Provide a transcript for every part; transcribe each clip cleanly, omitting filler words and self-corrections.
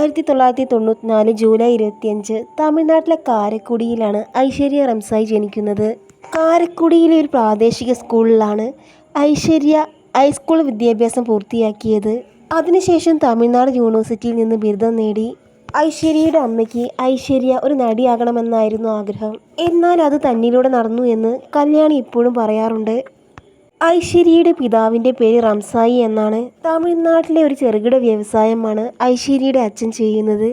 1994 July 25 തമിഴ്നാട്ടിലെ കാരക്കുടിയിലാണ് ഐശ്വര്യ റംസായി ജനിക്കുന്നത്. കാരക്കുടിയിലെ ഒരു പ്രാദേശിക സ്കൂളിലാണ് ഐശ്വര്യ ഹൈസ്കൂൾ വിദ്യാഭ്യാസം പൂർത്തിയാക്കിയത്. അതിനുശേഷം തമിഴ്നാട് യൂണിവേഴ്സിറ്റിയിൽ നിന്ന് ബിരുദം നേടി. ഐശ്വര്യയുടെ അമ്മയ്ക്ക് ഐശ്വര്യ ഒരു നടിയാകണമെന്നായിരുന്നു ആഗ്രഹം. എന്നാൽ അത് തന്നിലൂടെ നടന്നു എന്ന് കല്യാണി ഇപ്പോഴും പറയാറുണ്ട്. ഐശ്വര്യയുടെ പിതാവിൻ്റെ പേര് റംസായി എന്നാണ്. തമിഴ്നാട്ടിലെ ഒരു ചെറുകിട വ്യവസായമാണ് ഐശ്വര്യയുടെ അച്ഛൻ ചെയ്യുന്നത്.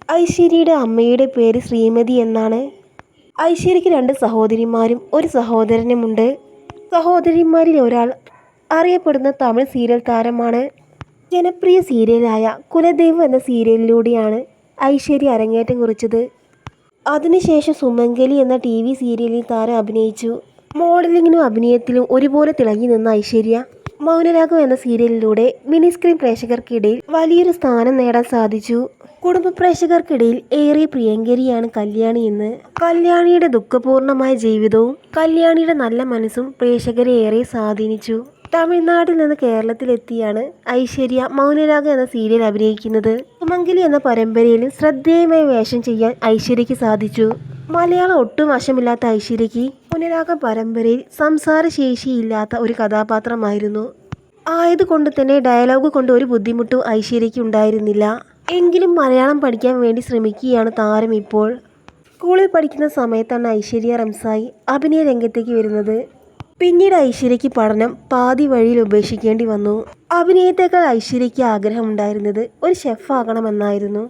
ഐശ്വര്യയുടെ അമ്മയുടെ പേര് ശ്രീമതി എന്നാണ്. ഐശ്വര്യയ്ക്ക് 2 സഹോദരിമാരും ഒരു സഹോദരനുമുണ്ട്. സഹോദരിമാരിൽ ഒരാൾ അറിയപ്പെടുന്ന തമിഴ് സീരിയൽ താരമാണ്. ജനപ്രിയ സീരിയലായ കുലദൈവം എന്ന സീരിയലിലൂടെയാണ് ഐശ്വര്യ അരങ്ങേറ്റം കുറിച്ചത്. അതിനുശേഷം സുമംഗലി എന്ന TV സീരിയലിൽ താരം അഭിനയിച്ചു. മോഡലിങ്ങിനും അഭിനയത്തിലും ഒരുപോലെ തിളങ്ങി നിന്ന ഐശ്വര്യ മൗനരാഗം എന്ന സീരിയലിലൂടെ മിനി സ്ക്രീൻ പ്രേക്ഷകർക്കിടയിൽ വലിയൊരു സ്ഥാനം നേടാൻ സാധിച്ചു. കുടുംബ പ്രേക്ഷകർക്കിടയിൽ ഏറെ പ്രിയങ്കരിയാണ് കല്യാണി എന്ന്. കല്യാണിയുടെ ദുഃഖപൂർണമായ ജീവിതവും കല്യാണിയുടെ നല്ല മനസ്സും പ്രേക്ഷകരെ ഏറെ സ്വാധീനിച്ചു. തമിഴ്നാട്ടിൽ നിന്ന് കേരളത്തിലെത്തിയാണ് ഐശ്വര്യ മൗനരാഗം എന്ന സീരിയൽ അഭിനയിക്കുന്നത്. സുമംഗലി എന്ന പരമ്പരയിലും ശ്രദ്ധേയമായ വേഷം ചെയ്യാൻ ഐശ്വര്യയ്ക്ക് സാധിച്ചു. മലയാളം ഒട്ടും വശമില്ലാത്ത ഐശ്വര്യയ്ക്ക് മൗനരാഗം പരമ്പരയിൽ സംസാരശേഷിയില്ലാത്ത ഒരു കഥാപാത്രമായിരുന്നു. ആയതുകൊണ്ട് തന്നെ ഡയലോഗ് കൊണ്ട് ഒരു ബുദ്ധിമുട്ടും ഐശ്വര്യയ്ക്ക് ഉണ്ടായിരുന്നില്ല. എങ്കിലും മലയാളം പഠിക്കാൻ വേണ്ടി ശ്രമിക്കുകയാണ് താരം ഇപ്പോൾ. സ്കൂളിൽ പഠിക്കുന്ന സമയത്താണ് ഐശ്വര്യ റംസായി അഭിനയ രംഗത്തേക്ക് വരുന്നത്. പിന്നീട് ഐശ്വര്യയ്ക്ക് പഠനം പാതി വഴിയിൽ ഉപേക്ഷിക്കേണ്ടി വന്നു. അഭിനയത്തേക്കാൾ ഐശ്വര്യയ്ക്ക് ആഗ്രഹമുണ്ടായിരുന്നത് ഒരു ഷെഫ് ആകണമെന്നായിരുന്നു.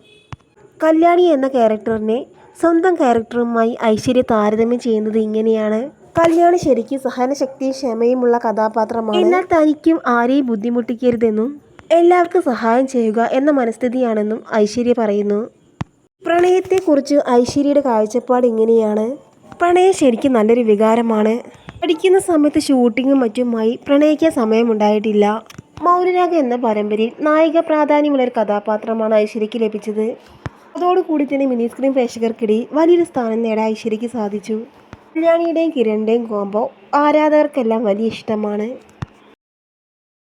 കല്യാണി എന്ന ക്യാരക്ടറിനെ സ്വന്തം ക്യാരക്ടറുമായി ഐശ്വര്യ താരതമ്യം ചെയ്യുന്നത് ഇങ്ങനെയാണ്. കല്യാണി ശരിക്കും സഹനശക്തിയും ക്ഷമയുമുള്ള കഥാപാത്രമാണ്. എന്നാൽ തനിക്കും ആരെയും ബുദ്ധിമുട്ടിക്കരുതെന്നും എല്ലാവർക്കും സഹായം ചെയ്യുക എന്ന മനസ്ഥിതിയാണെന്നും ഐശ്വര്യ പറയുന്നു. പ്രണയത്തെക്കുറിച്ച് ഐശ്വര്യയുടെ കാഴ്ചപ്പാട് ഇങ്ങനെയാണ്. പ്രണയം ശരിക്കും നല്ലൊരു വികാരമാണ്. പഠിക്കുന്ന സമയത്ത് ഷൂട്ടിങ്ങും മറ്റുമായി പ്രണയിക്കാൻ സമയമുണ്ടായിട്ടില്ല. മൗനരാഗം എന്ന പരമ്പരയിൽ നായിക പ്രാധാന്യമുള്ളൊരു കഥാപാത്രമാണ് ഐശ്വര്യയ്ക്ക് ലഭിച്ചത്. അതോടുകൂടി തന്നെ മിനി സ്ക്രീൻ പ്രേക്ഷകർക്കിടയിൽ വലിയൊരു സ്ഥാനം നേടാൻ ഐശ്വര്യയ്ക്ക് സാധിച്ചു. കല്യാണിയുടെയും കിരണിൻ്റെയും കോംബോ ആരാധകർക്കെല്ലാം വലിയ ഇഷ്ടമാണ്.